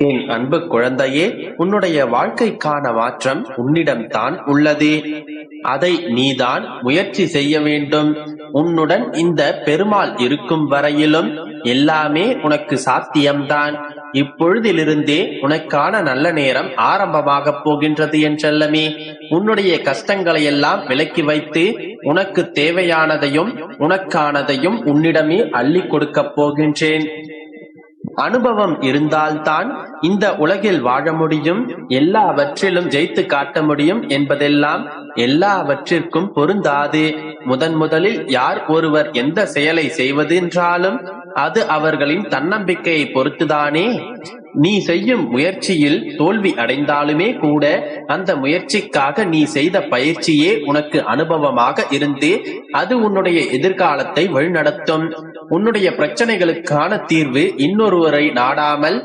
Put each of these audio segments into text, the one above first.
என் அன்பு குழந்தையே, உன்னுடைய வாழ்க்கைக்கான மாற்றம் உன்னிடம்தான் உள்ளது. அதை நீதான் முயற்சி செய்ய வேண்டும். உன்னுடன் இந்த பெருமாள் இருக்கும் வரையிலும் எல்லாமே உனக்கு சாத்தியம்தான். இப்பொழுதிலிருந்தே உனக்கான நல்ல நேரம் ஆரம்பமாக போகின்றது என் செல்லமே. உன்னுடைய கஷ்டங்களை எல்லாம் விலக்கி வைத்து உனக்கு தேவையானதையும் உனக்கானதையும் உன்னிடமே அள்ளி கொடுக்கப் போகின்றேன். அனுபவம் இருந்தால்தான் இந்த உலகில் வாழ முடியும், எல்லாவற்றிலும் ஜெயித்து காட்ட முடியும் என்பதெல்லாம் எல்லாவற்றிற்கும் பொருந்தாது. முதலில் யார் ஒருவர் எந்த செயலை செய்வது என்றாலும் அது அவர்களின் தன்னம்பிக்கையை பொறுத்துதானே. நீ செய்யும் முயற்சியில் தோல்வி அடைந்தாலுமே கூட அந்த முயற்சிக்காக நீ செய்த பயிற்சியே உனக்கு அனுபவமாக இருந்து அது உன்னுடைய எதிர்காலத்தை வழிநடத்தும். உன்னுடைய பிரச்சனைகளுக்கான தீர்வு இன்னொருவரை நாடாமல்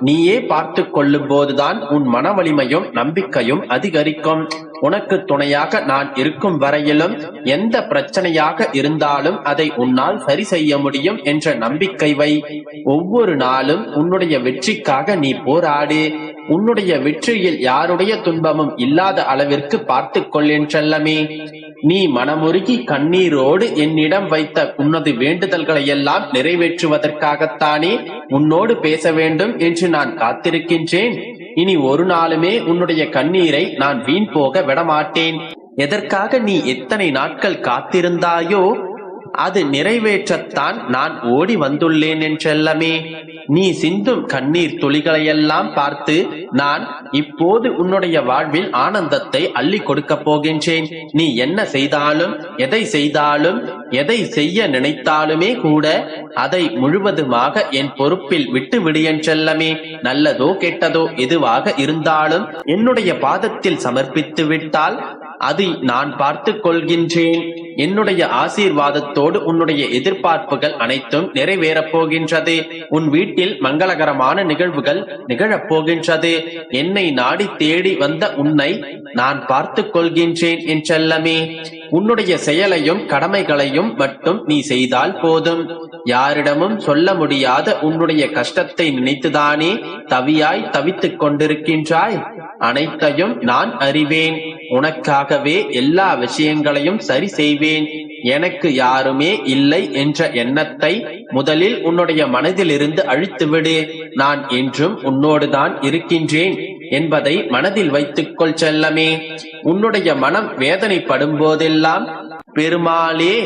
நீயே பார்த்து கொள்ளும் போதுதான் உன் மன வலிமையும் நம்பிக்கையும் அதிகரிக்கும். உனக்கு துணையாக நான் இருக்கும் வரையிலும் எந்த பிரச்சனையாக இருந்தாலும் அதை உன்னால் சரி செய்ய முடியும் என்ற நம்பிக்கை வை. ஒவ்வொரு நாளும் உன்னுடைய வெற்றிக்காக நீ போராடு. உன்னுடைய வெற்றியில் யாருடைய துன்பமும் இல்லாத அளவிற்கு பார்த்து கொள்ளேன் செல்லமே. நீ மனமுருகி கண்ணீரோடு என்னிடம் வைத்த உனது வேண்டுதல்களை எல்லாம் நிறைவேற்றுவதற்காகத்தானே உன்னோடு பேச வேண்டும் என்று நான் காத்திருக்கின்றேன். இனி ஒரு நாளுமே உன்னுடைய கண்ணீரை நான் வீண் போக விடமாட்டேன். எதற்காக நீ எத்தனை நாட்கள் காத்திருந்தாயோ அது நிறைவேற்றத்தான் நான் ஓடி வந்துள்ளேன் என்றெல்லாமே. நீ சிந்தும் கண்ணீர் துளிகளையெல்லாம் பார்த்து நான் இப்போது உன்னுடைய வாழ்வில் ஆனந்தத்தை அள்ளி கொடுக்க போகின்றேன். நீ என்ன செய்தாலும் எதை செய்தாலும் எதை செய்ய நினைத்தாலுமே கூட அதை முழுவதுமாக என் பொறுப்பில் விட்டு விடு என்றெல்லாமே. நல்லதோ கெட்டதோ எதுவாக இருந்தாலும் என்னுடைய பாதத்தில் சமர்ப்பித்து விட்டால் அதை நான் பார்த்து கொள்கின்றேன். என்னுடைய ஆசீர்வாதத்தோடு உன்னுடைய எதிர்பார்ப்புகள் அனைத்தும் நிறைவேறப் போகின்றது. உன் வீட்டில் மங்களகரமான நிகழ்வுகள் நிகழப் போகின்றது. என்னை நாடி தேடி வந்த உன்னை நான் பார்த்து கொள்கின்றேன் என்றெல்லாமே. உன்னுடைய செயலையும் கடமைகளையும் மட்டும் நீ செய்தால் போதும். யாரிடமும் சொல்ல முடியாத உன்னுடைய கஷ்டத்தை நினைத்துதானே தவியாய் தவித்துக் கொண்டிருக்கின்றாய். அனைத்தையும் நான் அறிவேன். உனக்காகவே எல்லா விஷயங்களையும் சரி செய்வேன். எனக்கு யாருமே இல்லை என்ற எண்ணத்தை முதலில் உன்னுடைய மனதிலிருந்து அழித்துவிடு. நான் என்றும் உன்னோடுதான் இருக்கின்றேன் என்பதை மனதில் வைத்துக்கொள் செல்லமே. உன்னுடைய மனம் வேதனைப்படும் போதெல்லாம் பெருமாளே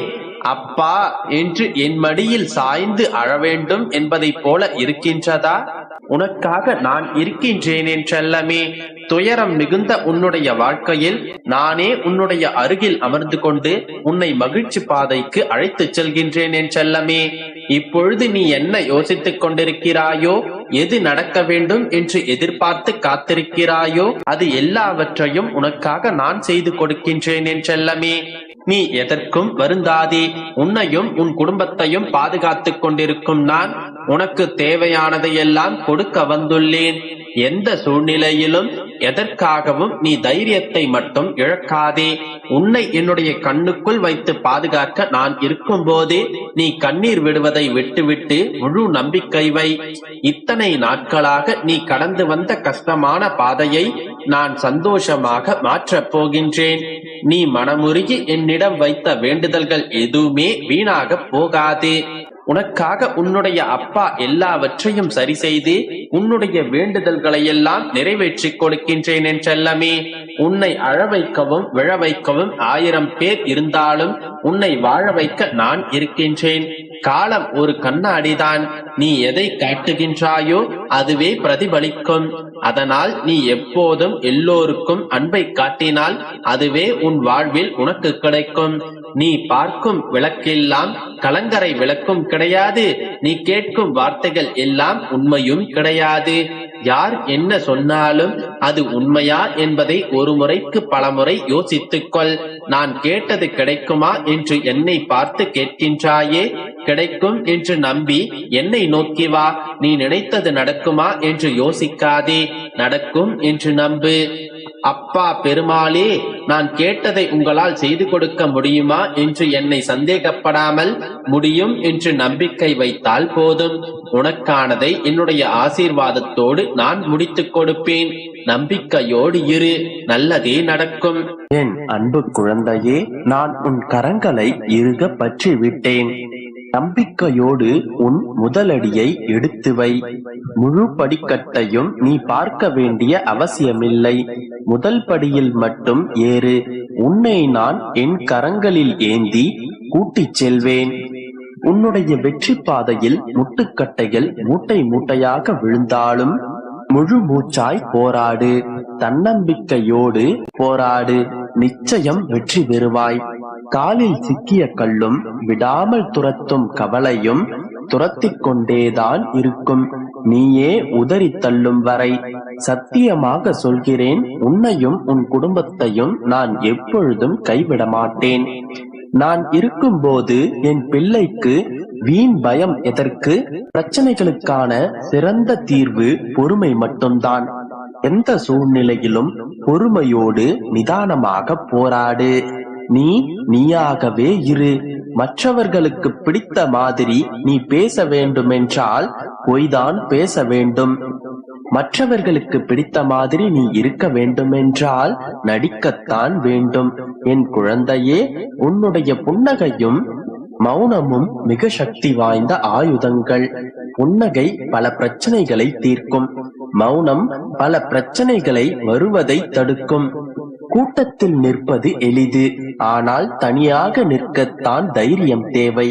அப்பா என்று என் மடியில் சாய்ந்து அழ வேண்டும் என்பதை போல இருக்கின்றதா? உனக்காக நான் இருக்கின்றேன் என்றெல்லாமே. துயரம் மிகுந்த உன்னுடைய வாழ்க்கையில் நானே உன்னுடைய அருகில் அமர்ந்து கொண்டு உன்னை மகிழ்ச்சி பாதைக்கு அழைத்துச் செல்கின்றேன் என்றெல்லாமே. இப்பொழுது நீ என்ன யோசித்துக் கொண்டிருக்கிறாயோ, எது நடக்க வேண்டும் என்று எதிர்பார்த்து காத்திருக்கிறாயோ அது எல்லாவற்றையும் உனக்காக நான் செய்து கொடுக்கின்றேன் என்றெல்லாமே. நீ எதற்கும் வருந்தாதே. உன்னையும் உன் குடும்பத்தையும் பாதுகாத்துக் கொண்டிருக்கும் நான் உனக்கு தேவையானதையெல்லாம் கொடுக்க வந்துள்ளேன். எந்த சூழ்நிலையிலும் எதற்காகவும் நீ தைரியத்தை மட்டும் இழக்காதே. உன்னை என்னுடைய கண்ணுக்குள் வைத்து பாதுகாக்க நான் இருக்கும் போதே நீ கண்ணீர் விடுவதை விட்டுவிட்டு முழு நம்பிக்கை வை. இத்தனை நாட்களாக நீ கடந்து வந்த கஷ்டமான பாதையை நான் சந்தோஷமாக மாற்றப் போகின்றேன். நீ மனமுருகி என்னிடம் வைத்த வேண்டுதல்கள் எதுவுமே வீணாக போகாது. உனக்காக உன்னுடைய அப்பா எல்லாவற்றையும் சரி செய்து உன்னுடைய வேண்டுதல்களை எல்லாம் நிறைவேற்றிக் கொடுக்கின்றேன் என்றெல்லாமே. உன்னை அழ வைக்கவும் விழ வைக்கவும் 1000 பேர் இருந்தாலும் உன்னை வாழ வைக்க நான் இருக்கின்றேன். காலம் ஒரு கண்ணாடிதான். நீ எதை காட்டுகின்றாயோ அதுவே பிரதிபலிக்கும். அதனால் நீ எப்போதும் எல்லோருக்கும் அன்பை காட்டினால் அதுவே உன் வாழ்வில் உனக்கு கிடைக்கும். நீ பார்க்கும் விளக்கெல்லாம் கலங்கரை விளக்கும் கிடையாது. நீ கேட்கும் வார்த்தைகள் எல்லாம் உண்மையும் கிடையாது. யார் என்ன சொன்னாலும் அது உண்மையா என்பதை ஒரு முறைக்கு பலமுறை யோசித்துக்கொள். நான் கேட்டது கிடைக்குமா என்று என்னை பார்த்து கேட்கின்றாயே, கிடைக்கும் என்று நம்பி என்னை நோக்கி வா. நீ நினைத்தது நடக்குமா என்று யோசிக்காதே, நடக்கும் என்று நம்பு. அப்பா பெருமாளே, நான் கேட்டதை உங்களால் செய்து கொடுக்க முடியுமா என்று என்னை சந்தேகப்படாமல் முடியும் என்று நம்பிக்கை வைத்தால் போதும். உனக்கானதை என்னுடைய ஆசீர்வாதத்தோடு நான் முடித்துக் கொடுப்பேன். நம்பிக்கையோடு இரு, நல்லதே நடக்கும். என் அன்பு குழந்தையே, நான் உன் கரங்களை இறுக பற்றி விட்டேன். நம்பிக்கையோடு உன் முதலடியை எடுத்து வை. முழு படிக்கட்டையும் நீ பார்க்க வேண்டிய அவசியமில்லை. முதல் படியில் மட்டும் ஏறு. உன்னை நான் என் கரங்களில் ஏந்தி கூட்டிச் செல்வேன். உன்னுடைய வெற்றி பாதையில் முட்டுக்கட்டைகள் மூட்டை மூட்டையாக விழுந்தாலும் முழு மூச்சாய் போராடு. தன்னம்பிக்கையோடு போராடு. நிச்சயம் வெற்றி பெறுவாய். காலில் சிக்கிய கல்லும் விடாமல் துரத்தும் கவலையும் துரத்திக் கொண்டேதான் இருக்கும், நீயே உதறி தள்ளும் வரை. சத்தியமாக சொல்கிறேன், உன்னையும் உன் குடும்பத்தையும் நான் எப்பொழுதும் கைவிட மாட்டேன். நான் இருக்கும்போது என் பிள்ளைக்கு வீண் பயம் எதற்கு? பிரச்சனைகளுக்கான சிறந்த தீர்வு பொறுமை மட்டும்தான். எந்த சூழ்நிலையிலும் பொறுமையோடு நிதானமாக போராடு. நீ நீயாகவே இரு. மற்றவர்களுக்கு பிடித்த மாதிரி நீ பேச வேண்டுமென்றால் பொய்தான் பேச வேண்டும். மற்றவர்களுக்கு பிடித்த மாதிரி நீ இருக்க வேண்டுமென்றால் நடிக்கத்தான் வேண்டும். என் குழந்தையே, உன்னுடைய புன்னகையும் மௌனமும் மிக சக்தி வாய்ந்த ஆயுதங்கள். புன்னகை பல பிரச்சனைகளை தீர்க்கும். மௌனம் பல பிரச்சனைகளை வருவதை தடுக்கும். கூட்டத்தில் நிற்பது எளிது, ஆனால் தனியாக நிற்கத்தான் தைரியம் தேவை.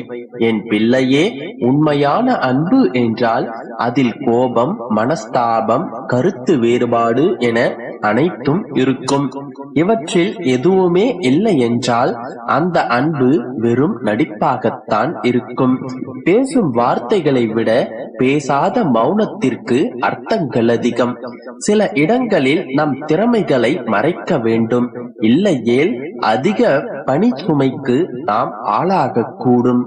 என் பிள்ளையே, உண்மையான அன்பு என்றால் அதில் கோபம், மனஸ்தாபம், கருத்து வேறுபாடு என அனைத்தும் இருக்கும். இவற்றில் எதுவுமே இல்லை என்றால் அந்த அன்பு வெறும் நடிப்பாகத்தான் இருக்கும். பேசும் வார்த்தைகளை விட பேசாத மௌனத்திற்கு அர்த்தங்கள் அதிகம். சில இடங்களில் நம் திறமைகளை மறைக்க வேண்டும், இல்லையேல் அதிக பணி சுமைக்கு நாம் ஆளாகக்கூடும்.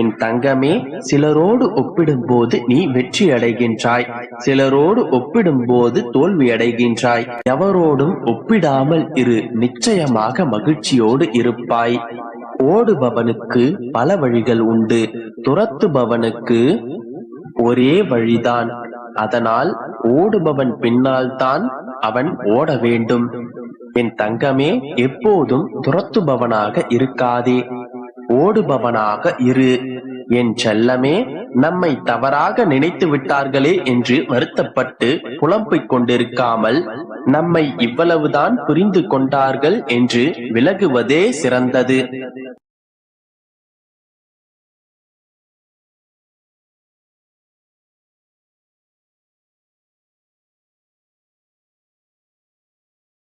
என் தங்கமே, சிலரோடு ஒப்பிடும்போது நீ வெற்றி அடைகின்றாய், சிலரோடு ஒப்பிடும்போது தோல்வி அடைகின்றாய். எவரோடும் ஒப்பிடாமல் இரு, நிச்சயமாக மகிழ்ச்சியோடு இருப்பாய். ஓடுபவனுக்கு பல வழிகள் உண்டு, துரத்துபவனுக்கு ஒரே வழிதான். அதனால் ஓடுபவன் பின்னால் தான் அவன் ஓட வேண்டும். என் தங்கமே, எப்போதும் துரத்துபவனாக இருக்காதே, ஓடுபவனாக இரு. என் செல்லமே, நம்மை தவறாக நினைத்து விட்டார்களே என்று வருத்தப்பட்டு புலம்பிக் கொண்டிருக்காமல் நம்மை இவ்வளவுதான் புரிந்து கொண்டார்கள் என்று விலகுவதே சிறந்தது.